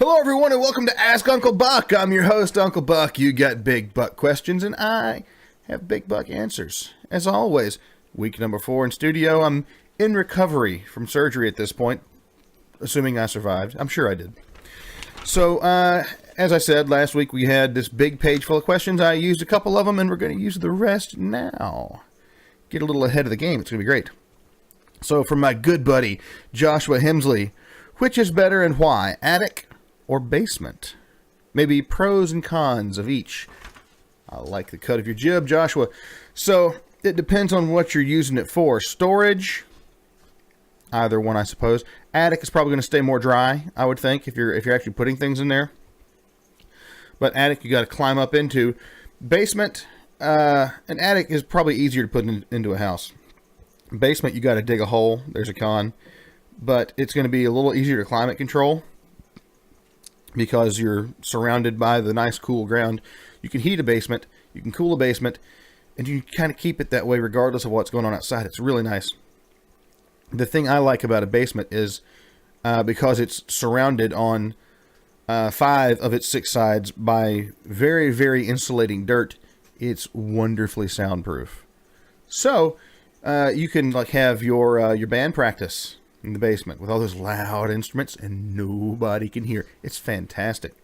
Hello, everyone, and welcome to Ask Uncle Buck. I'm your host, Uncle Buck. You got big buck questions, and I have big buck answers. As always, week number 4 in studio. I'm in recovery from surgery at this point, assuming I survived. I'm sure I did. So, as I said, last week we had this big page full of questions. I used a couple of them, and we're going to use the rest now. Get a little ahead of the game. It's going to be great. So, from my good buddy, Joshua Hemsley, which is better and why? Attic or basement? Maybe pros and cons of each. I like the cut of your jib, Joshua. So, it depends on what you're using it for. Storage, either one, I suppose. Attic is probably going to stay more dry, I would think, if you're actually putting things in there. But attic, you got to climb up into. Basement, an attic is probably easier to put into a house. Basement, you got to dig a hole. There's a con. But it's going to be a little easier to climate control because you're surrounded by the nice cool ground. You can heat a basement, you can cool a basement, and you can kind of keep it that way regardless of what's going on outside. It's really nice. The thing I like about a basement is because it's surrounded on 5 of its 6 sides by very, very insulating dirt, it's wonderfully soundproof. So you can like have your band practice in the basement with all those loud instruments and nobody can hear. It's fantastic.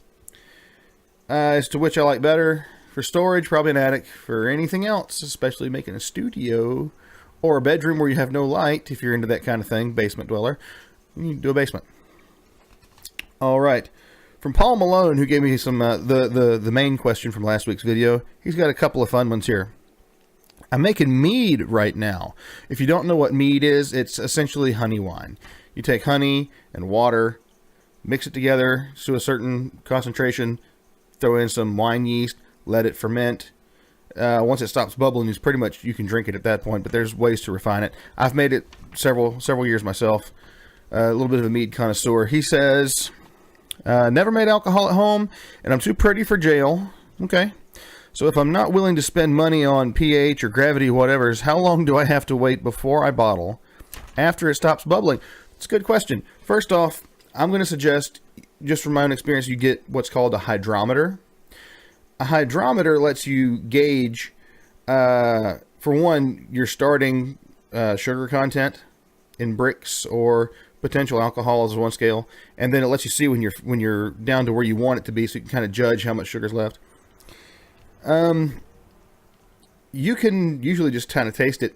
As to which I like better, for storage, probably an attic. For anything else, especially making a studio or a bedroom where you have no light, if you're into that kind of thing, basement dweller, you can do a basement. All right. From Paul Malone, who gave me some the main question from last week's video, he's got a couple of fun ones here. I'm making mead right now. If you don't know what mead is, it's essentially honey wine. You take honey and water, mix it together to a certain concentration, throw in some wine yeast, let it ferment. Once it stops bubbling, it's pretty much you can drink it at that point, but there's ways to refine it. I've made it several years myself. A little bit of a mead connoisseur. He says, never made alcohol at home, and I'm too pretty for jail. Okay. So if I'm not willing to spend money on pH or gravity, whatever, how long do I have to wait before I bottle after it stops bubbling? It's a good question. First off, I'm going to suggest, just from my own experience, you get what's called a hydrometer. A hydrometer lets you gauge, for one, your starting sugar content in bricks or potential alcohol is one scale, and then it lets you see when you're down to where you want it to be, so you can kind of judge how much sugar's left. You can usually just kind of taste it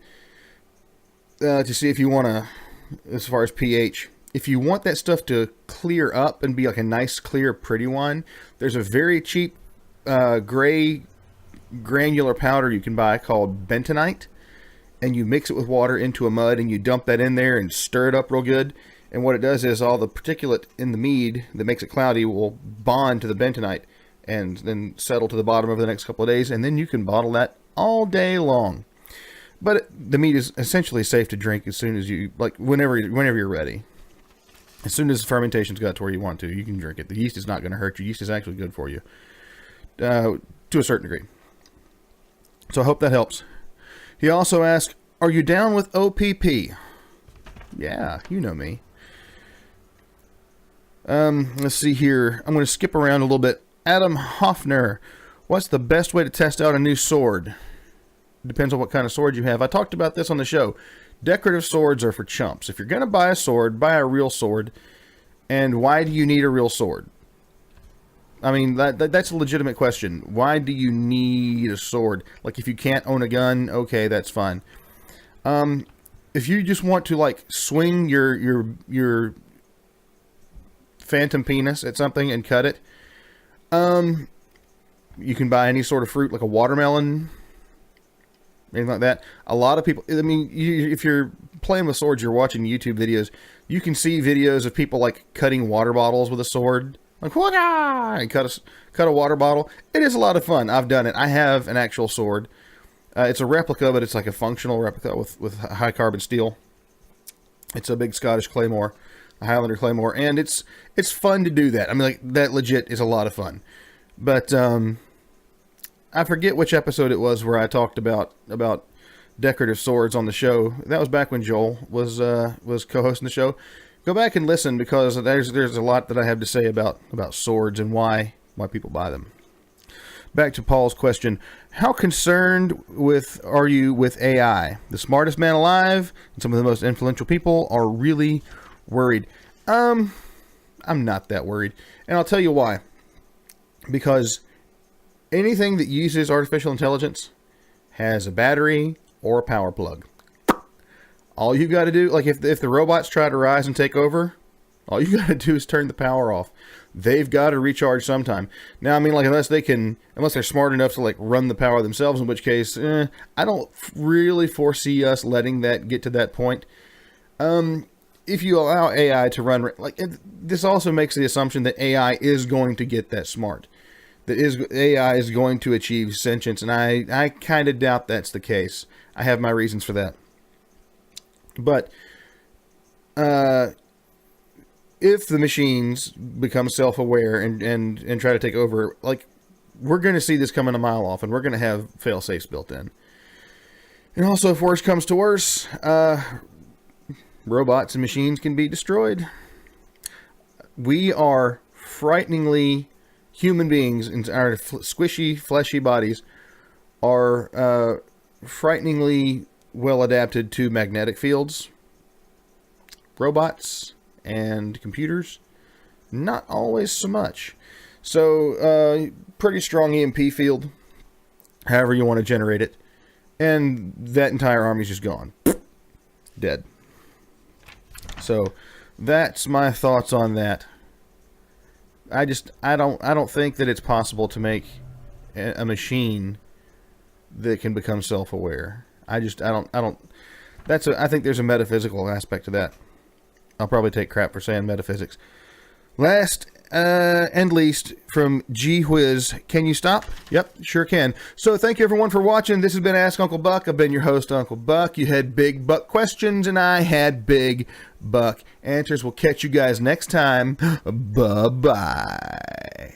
to see if you want to, as far as pH. If you want that stuff to clear up and be like a nice, clear, pretty wine, there's a very cheap gray granular powder you can buy called bentonite, and you mix it with water into a mud, and you dump that in there and stir it up real good. And what it does is all the particulate in the mead that makes it cloudy will bond to the bentonite and then settle to the bottom over the next couple of days, and then you can bottle that all day long. But the mead is essentially safe to drink as soon as you, like, whenever you're ready. As soon as the fermentation's got to where you want to, you can drink it. The yeast is not going to hurt you. Yeast is actually good for you, to a certain degree. So I hope that helps. He also asked, are you down with OPP? Yeah, you know me. Let's see here. I'm going to skip around a little bit. Adam Hoffner, what's the best way to test out a new sword? Depends on what kind of sword you have. I talked about this on the show. Decorative swords are for chumps. If you're going to buy a sword, buy a real sword. And why do you need a real sword? I mean, that's a legitimate question. Why do you need a sword? Like, if you can't own a gun, okay, that's fine. If you just want to, like, swing your phantom penis at something and cut it, you can buy any sort of fruit, like a watermelon, anything like that. A lot of people, I mean, if you're playing with swords, you're watching YouTube videos, you can see videos of people like cutting water bottles with a sword, like and cut a water bottle. It is a lot of fun. I've done it. I have an actual sword. It's a replica, but it's like a functional replica with high carbon steel. It's a big Scottish claymore, a Highlander claymore, and it's fun to do that. I mean, like, that legit is a lot of fun. But I forget which episode it was where I talked about decorative swords on the show. That was back when Joel was co-hosting the show. go back and listen, because there's a lot that I have to say about swords and why people buy them. Back to Paul's question: how concerned are you with AI? The smartest man alive and some of the most influential people are really worried. I'm not that worried, and I'll tell you why. Because anything that uses artificial intelligence has a battery or a power plug. All you got to do, like if the robots try to rise and take over, all you got to do is turn the power off. They've got to recharge sometime. Now, I mean, like, unless they're smart enough to like run the power themselves, in which case, I don't really foresee us letting that get to that point. If you allow AI to run, this also makes the assumption that AI is going to get that smart. AI is going to achieve sentience, and I kind of doubt that's the case. I have my reasons for that. But if the machines become self-aware and try to take over, like, we're going to see this coming a mile off, and we're going to have fail-safes built in. And also, if worse comes to worse, robots and machines can be destroyed. We are human beings in our squishy, fleshy bodies are frighteningly well adapted to magnetic fields. Robots and computers, not always so much. So, pretty strong EMP field, however you want to generate it, and that entire army's just gone. Dead. So, that's my thoughts on that. I don't think that it's possible to make a machine that can become self-aware. I think there's a metaphysical aspect to that. I'll probably take crap for saying metaphysics. Last and least, from G Whiz, can you stop? Yep, sure can. So thank you everyone for watching. This has been Ask Uncle Buck. I've been your host, Uncle Buck. You had big buck questions, and I had big buck answers. We'll catch you guys next time. Bye-bye.